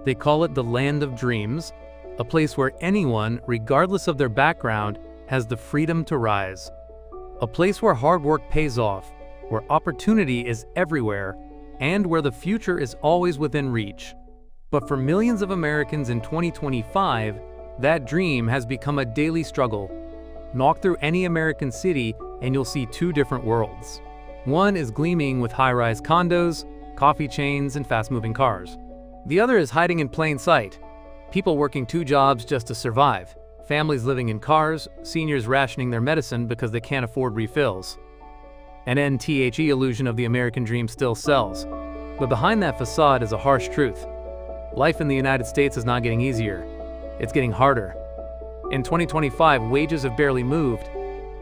They call it the land of dreams, a place where anyone, regardless of their background, has the freedom to rise. A place where hard work pays off, where opportunity is everywhere, and where the future is always within reach. But for millions of Americans in 2025, that dream has become a daily struggle. Walk through any American city and you'll see two different worlds. One is gleaming with high-rise condos, coffee chains, and fast-moving cars. The other is hiding in plain sight. People working 2 jobs just to survive, families living in cars, seniors rationing their medicine because they can't afford refills. An NTHE illusion of the American dream still sells, but behind that facade is a harsh truth. Life in the United States is not getting easier. It's getting harder. In 2025, wages have barely moved,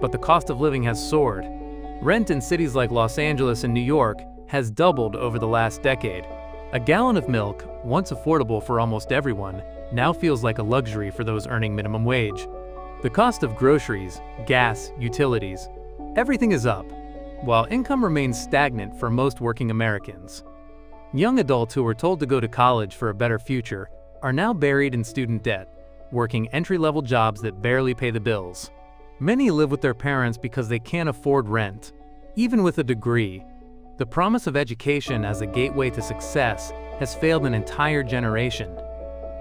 but the cost of living has soared. Rent in cities like Los Angeles and New York has doubled over the last decade. A gallon of milk, once affordable for almost everyone, now feels like a luxury for those earning minimum wage. The cost of groceries, gas, utilities, everything is up, while income remains stagnant for most working Americans. Young adults who were told to go to college for a better future are now buried in student debt, working entry-level jobs that barely pay the bills. Many live with their parents because they can't afford rent. Even with a degree, the promise of education as a gateway to success has failed an entire generation.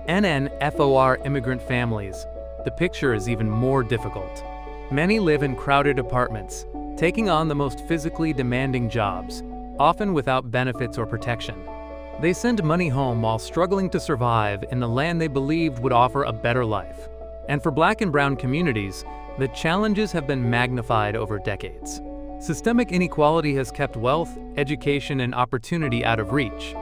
NNFOR immigrant families. The picture is even more difficult. Many live in crowded apartments, taking on the most physically demanding jobs, often without benefits or protection. They send money home while struggling to survive in the land they believed would offer a better life. And for Black and brown communities, the challenges have been magnified over decades. Systemic inequality has kept wealth, education, and opportunity out of reach.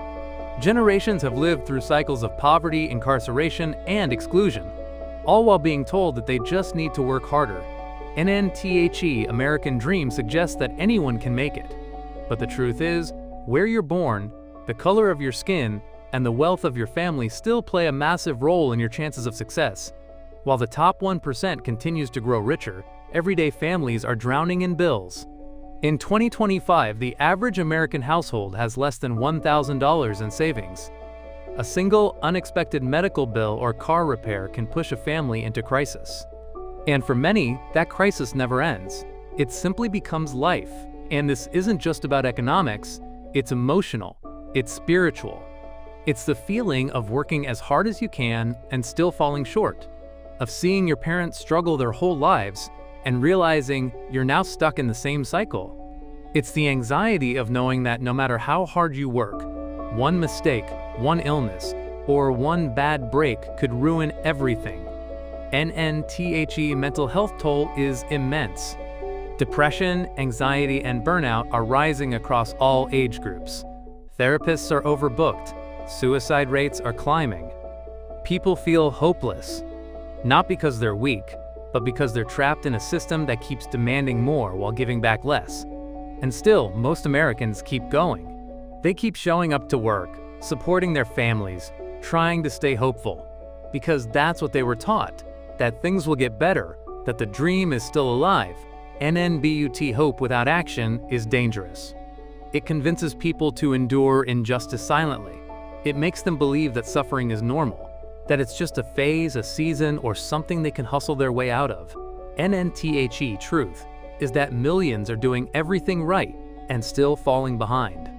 Generations have lived through cycles of poverty, incarceration, and exclusion, all while being told that they just need to work harder. NNTHE American Dream suggests that anyone can make it. But the truth is, where you're born, the color of your skin, and the wealth of your family still play a massive role in your chances of success. While the top 1% continues to grow richer, everyday families are drowning in bills. In 2025, the average American household has less than $1,000 in savings. A single, unexpected medical bill or car repair can push a family into crisis. And for many, that crisis never ends. It simply becomes life. And this isn't just about economics, it's emotional, it's spiritual. It's the feeling of working as hard as you can and still falling short, of seeing your parents struggle their whole lives and realizing you're now stuck in the same cycle. It's the anxiety of knowing that no matter how hard you work, one mistake, one illness, or one bad break could ruin everything. NNTHE mental health toll is immense. Depression, anxiety, and burnout are rising across all age groups. Therapists are overbooked. Suicide rates are climbing. People feel hopeless, not because they're weak, but because they're trapped in a system that keeps demanding more while giving back less. And still, most Americans keep going. They keep showing up to work, supporting their families, trying to stay hopeful, because that's what they were taught, that things will get better, that the dream is still alive. NNBUT hope without action is dangerous. It convinces people to endure injustice silently. It makes them believe that suffering is normal, that it's just a phase, a season, or something they can hustle their way out of. NNTHE truth is that millions are doing everything right and still falling behind.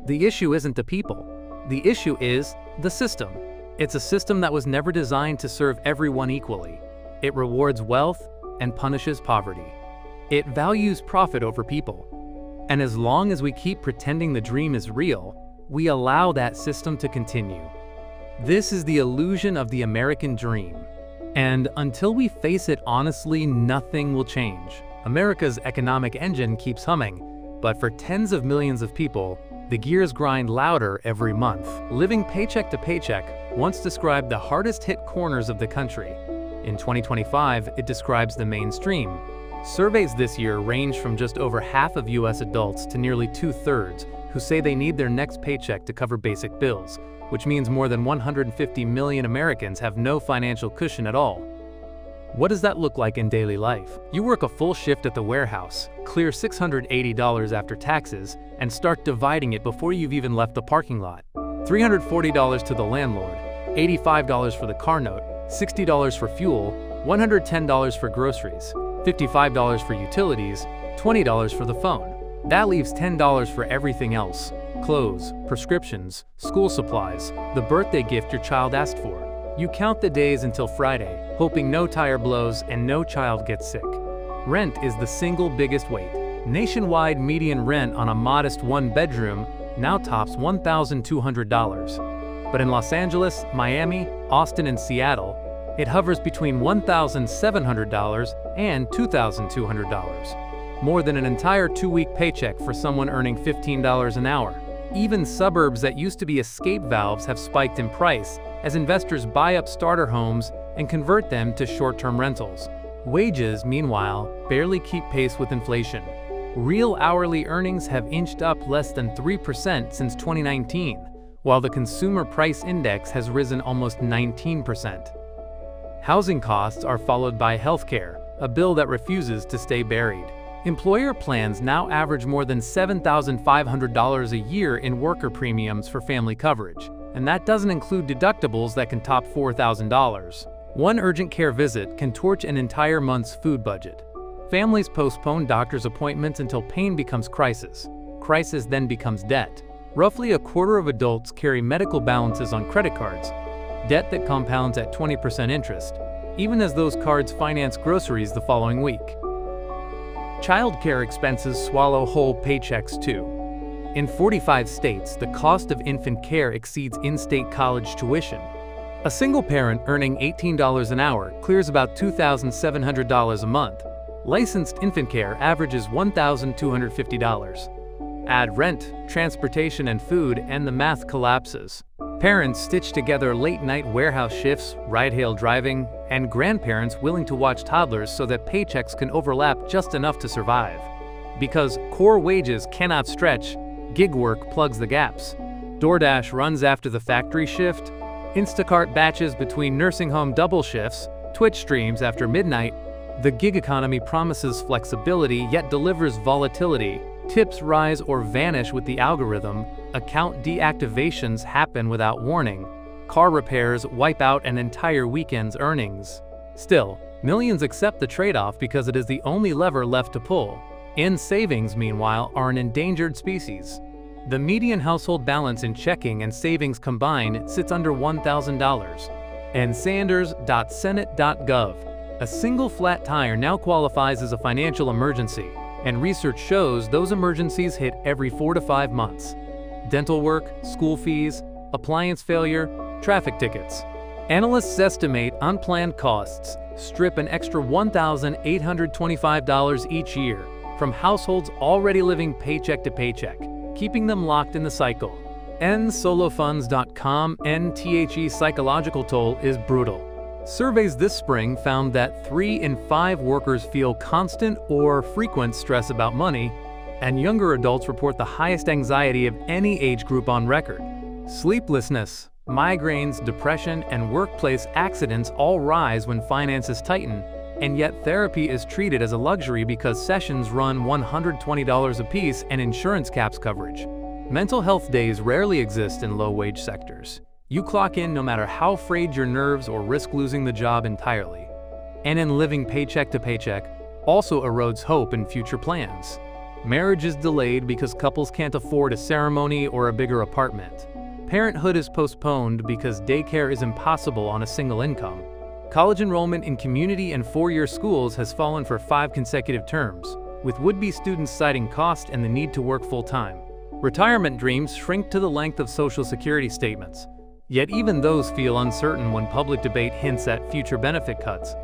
The issue isn't the people. The issue is the system. It's a system that was never designed to serve everyone equally. It rewards wealth and punishes poverty. It values profit over people. And as long as we keep pretending the dream is real, we allow that system to continue. This is the illusion of the American dream. And until we face it honestly, nothing will change. America's economic engine keeps humming, but for tens of millions of people, the gears grind louder every month. Living paycheck to paycheck once described the hardest hit corners of the country. In 2025, it describes the mainstream. Surveys this year range from just over half of US adults to nearly 2/3 who say they need their next paycheck to cover basic bills, which means more than 150 million Americans have no financial cushion at all. What does that look like in daily life? You work a full shift at the warehouse, clear $680 after taxes, and start dividing it before you've even left the parking lot. $340 to the landlord, $85 for the car note, $60 for fuel, $110 for groceries, $55 for utilities, $20 for the phone. That leaves $10 for everything else: clothes, prescriptions, school supplies, the birthday gift your child asked for. You count the days until Friday, hoping no tire blows and no child gets sick. Rent is the single biggest weight. Nationwide median rent on a modest one-bedroom now tops $1,200. But in Los Angeles, Miami, Austin, and Seattle, it hovers between $1,700 and $2,200. More than an entire two-week paycheck for someone earning $15 an hour. Even suburbs that used to be escape valves have spiked in price as investors buy up starter homes and convert them to short-term rentals. Wages, meanwhile, barely keep pace with inflation. Real hourly earnings have inched up less than 3% since 2019, while the Consumer Price Index has risen almost 19%. Housing costs are followed by healthcare, a bill that refuses to stay buried. Employer plans now average more than $7,500 a year in worker premiums for family coverage, and that doesn't include deductibles that can top $4,000. One urgent care visit can torch an entire month's food budget. Families postpone doctor's appointments until pain becomes crisis. Crisis then becomes debt. Roughly a quarter of adults carry medical balances on credit cards, debt that compounds at 20% interest, even as those cards finance groceries the following week. Childcare expenses swallow whole paychecks too. In 45 states, the cost of infant care exceeds in-state college tuition. A single parent earning $18 an hour clears about $2,700 a month. Licensed infant care averages $1,250. Add rent, transportation, and food, and the math collapses. Parents stitch together late-night warehouse shifts, ride-hail driving, and grandparents willing to watch toddlers so that paychecks can overlap just enough to survive. Because core wages cannot stretch, gig work plugs the gaps. DoorDash runs after the factory shift, Instacart batches between nursing home double shifts, Twitch streams after midnight. The gig economy promises flexibility yet delivers volatility. Tips rise or vanish with the algorithm. Account deactivations happen without warning. Car repairs wipe out an entire weekend's earnings. Still, millions accept the trade-off because it is the only lever left to pull. In savings, meanwhile, are an endangered species. The median household balance in checking and savings combined sits under $1,000. And Sanders.Senate.gov. A single flat tire now qualifies as a financial emergency, and research shows those emergencies hit every 4 to 5 months. Dental work, school fees, appliance failure, traffic tickets. Analysts estimate unplanned costs strip an extra $1,825 each year from households already living paycheck to paycheck, keeping them locked in the cycle. NSoloFunds.com NTHE psychological toll is brutal. Surveys this spring found that 3 in 5 workers feel constant or frequent stress about money, and younger adults report the highest anxiety of any age group on record. Sleeplessness, migraines, depression, and workplace accidents all rise when finances tighten, and yet therapy is treated as a luxury because sessions run $120 apiece and insurance caps coverage. Mental health days rarely exist in low-wage sectors. You clock in no matter how frayed your nerves or risk losing the job entirely. And in living paycheck to paycheck also erodes hope in future plans. Marriage is delayed because couples can't afford a ceremony or a bigger apartment. Parenthood is postponed because daycare is impossible on a single income. College enrollment in community and four-year schools has fallen for 5 consecutive terms, with would-be students citing cost and the need to work full-time. Retirement dreams shrink to the length of Social Security statements. Yet even those feel uncertain when public debate hints at future benefit cuts.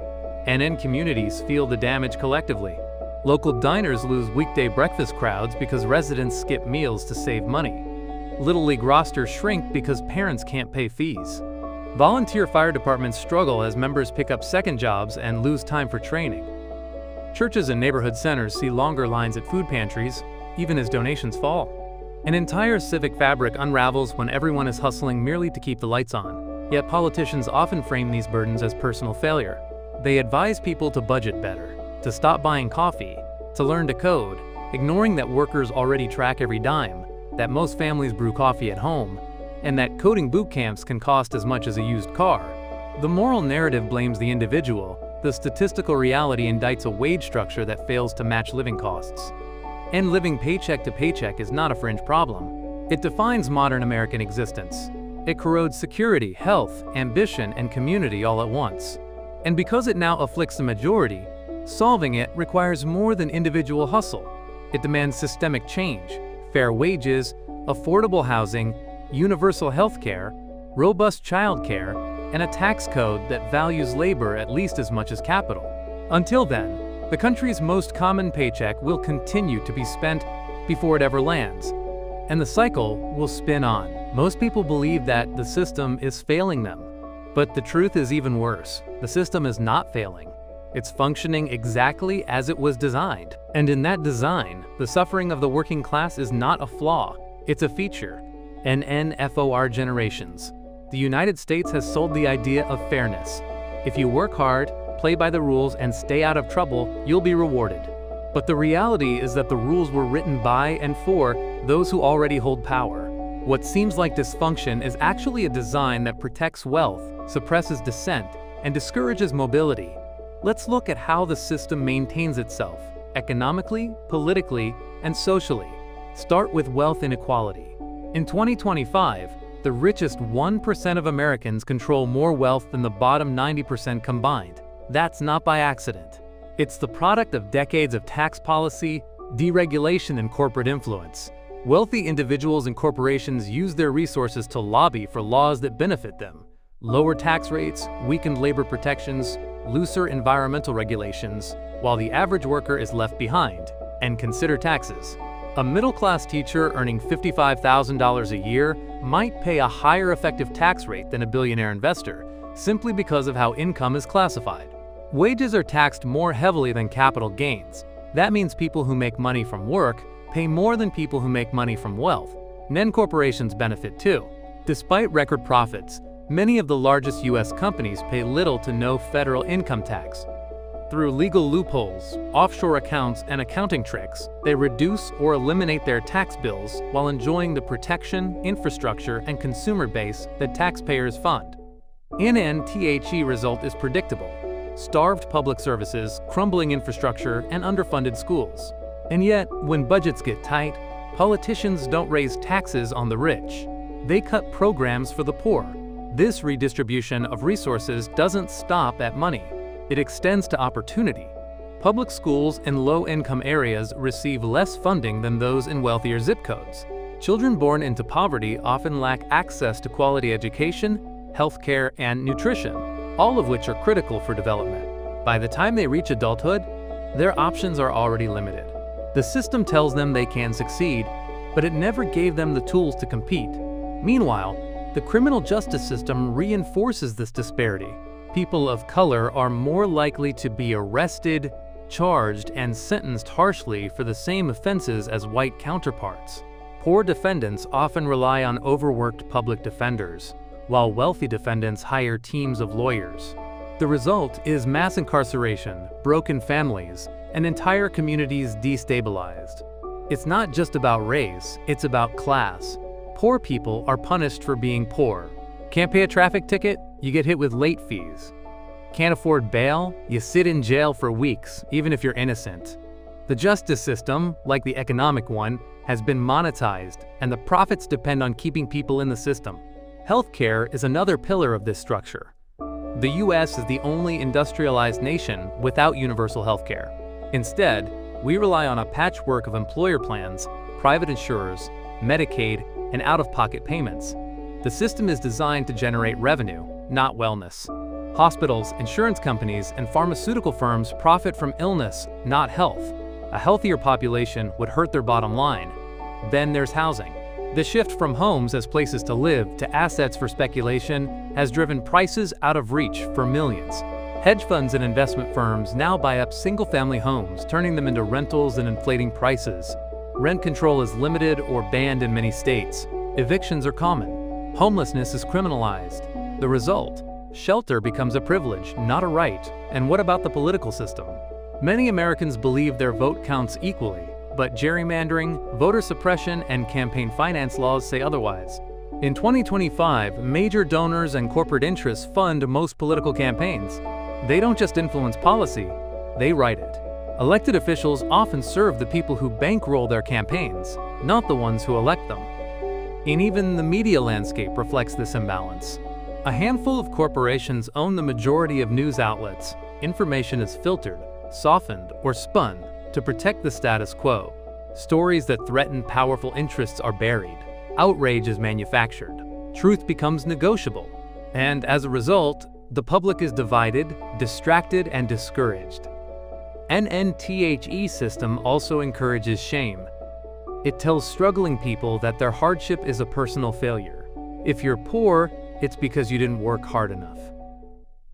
And communities feel the damage collectively. Local diners lose weekday breakfast crowds because residents skip meals to save money. Little League rosters shrink because parents can't pay fees. Volunteer fire departments struggle as members pick up second jobs and lose time for training. Churches and neighborhood centers see longer lines at food pantries, even as donations fall. An entire civic fabric unravels when everyone is hustling merely to keep the lights on. Yet politicians often frame these burdens as personal failure. They advise people to budget better, to stop buying coffee, to learn to code, ignoring that workers already track every dime, that most families brew coffee at home, and that coding boot camps can cost as much as a used car. The moral narrative blames the individual. The statistical reality indicts a wage structure that fails to match living costs. And living paycheck to paycheck is not a fringe problem. It defines modern American existence. It corrodes security, health, ambition, and community all at once. And because it now afflicts the majority, solving it requires more than individual hustle. It demands systemic change, fair wages, affordable housing, universal health care, robust child care, and a tax code that values labor at least as much as capital. Until then, the country's most common paycheck will continue to be spent before it ever lands, and the cycle will spin on. Most people believe that the system is failing them, but the truth is even worse. The system is not failing. It's functioning exactly as it was designed. And in that design, the suffering of the working class is not a flaw, it's a feature. NNFOR generations. The United States has sold the idea of fairness. If you work hard, play by the rules, and stay out of trouble, you'll be rewarded. But the reality is that the rules were written by and for those who already hold power. What seems like dysfunction is actually a design that protects wealth, suppresses dissent, and discourages mobility. Let's look at how the system maintains itself, economically, politically, and socially. Start with wealth inequality. In 2025, the richest 1% of Americans control more wealth than the bottom 90% combined. That's not by accident. It's the product of decades of tax policy, deregulation, and corporate influence. Wealthy individuals and corporations use their resources to lobby for laws that benefit them. Lower tax rates, weakened labor protections, looser environmental regulations, while the average worker is left behind. And consider taxes. A middle-class teacher earning $55,000 a year might pay a higher effective tax rate than a billionaire investor, simply because of how income is classified. Wages are taxed more heavily than capital gains. That means people who make money from work pay more than people who make money from wealth. Then corporations benefit too. Despite record profits, many of the largest U.S. companies pay little to no federal income tax. Through legal loopholes, offshore accounts, and accounting tricks, they reduce or eliminate their tax bills while enjoying the protection, infrastructure, and consumer base that taxpayers fund. NNTHE result is predictable: starved public services, crumbling infrastructure, and underfunded schools. And yet, when budgets get tight, politicians don't raise taxes on the rich. They cut programs for the poor. This redistribution of resources doesn't stop at money. It extends to opportunity. Public schools in low-income areas receive less funding than those in wealthier zip codes. Children born into poverty often lack access to quality education, healthcare, and nutrition, all of which are critical for development. By the time they reach adulthood, their options are already limited. The system tells them they can succeed, but it never gave them the tools to compete. Meanwhile, the criminal justice system reinforces this disparity. People of color are more likely to be arrested, charged, and sentenced harshly for the same offenses as white counterparts. Poor defendants often rely on overworked public defenders, while wealthy defendants hire teams of lawyers. The result is mass incarceration, broken families, and entire communities destabilized. It's not just about race, it's about class. Poor people are punished for being poor. Can't pay a traffic ticket? You get hit with late fees. Can't afford bail? You sit in jail for weeks, even if you're innocent. The justice system, like the economic one, has been monetized, and the profits depend on keeping people in the system. Healthcare is another pillar of this structure. The US is the only industrialized nation without universal healthcare. Instead, we rely on a patchwork of employer plans, private insurers, Medicaid, and out-of-pocket payments. The system is designed to generate revenue, not wellness. Hospitals, insurance companies, and pharmaceutical firms profit from illness, not health. A healthier population would hurt their bottom line. Then there's housing. The shift from homes as places to live to assets for speculation has driven prices out of reach for millions. Hedge funds and investment firms now buy up single-family homes, turning them into rentals and inflating prices. Rent control is limited or banned in many states. Evictions are common. Homelessness is criminalized. The result? Shelter becomes a privilege, not a right. And what about the political system? Many Americans believe their vote counts equally, but gerrymandering, voter suppression, and campaign finance laws say otherwise. In 2025, major donors and corporate interests fund most political campaigns. They don't just influence policy, they write it. Elected officials often serve the people who bankroll their campaigns, not the ones who elect them. And even the media landscape reflects this imbalance. A handful of corporations own the majority of news outlets. Information is filtered, softened, or spun to protect the status quo. Stories that threaten powerful interests are buried. Outrage is manufactured. Truth becomes negotiable. And as a result, the public is divided, distracted, and discouraged. NNTHE system also encourages shame. It tells struggling people that their hardship is a personal failure. If you're poor, it's because you didn't work hard enough.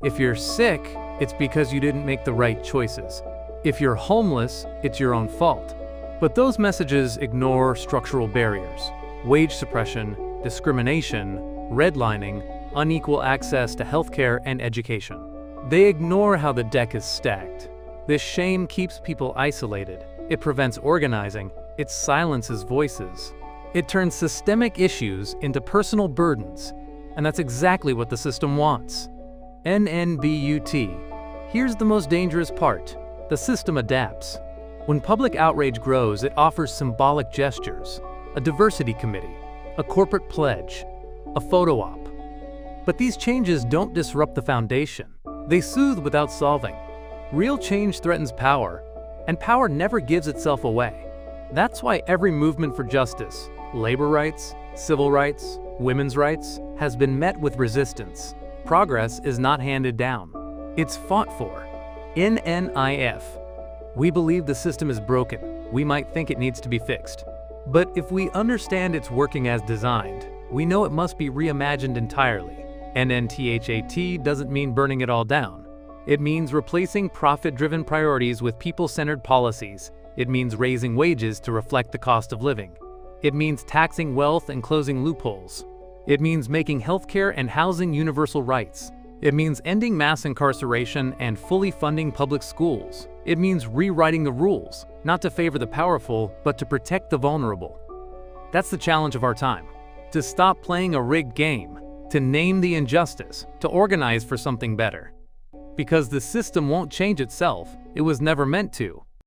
If you're sick, it's because you didn't make the right choices. If you're homeless, it's your own fault. But those messages ignore structural barriers: wage suppression, discrimination, redlining, unequal access to healthcare and education. They ignore how the deck is stacked. This shame keeps people isolated. It prevents organizing. It silences voices. It turns systemic issues into personal burdens, and that's exactly what the system wants. NNBUT. Here's the most dangerous part. The system adapts. When public outrage grows, it offers symbolic gestures: a diversity committee, a corporate pledge, a photo op. But these changes don't disrupt the foundation. They soothe without solving. Real change threatens power, and power never gives itself away. That's why every movement for justice, labor rights, civil rights, women's rights, has been met with resistance. Progress is not handed down. It's fought for. In NIF, we believe the system is broken. We might think it needs to be fixed. But if we understand it's working as designed, we know it must be reimagined entirely. NNTHAT doesn't mean burning it all down. It means replacing profit-driven priorities with people-centered policies. It means raising wages to reflect the cost of living. It means taxing wealth and closing loopholes. It means making healthcare and housing universal rights. It means ending mass incarceration and fully funding public schools. It means rewriting the rules, not to favor the powerful, but to protect the vulnerable. That's the challenge of our time. To stop playing a rigged game, to name the injustice, to organize for something better. Because the system won't change itself. It was never meant to.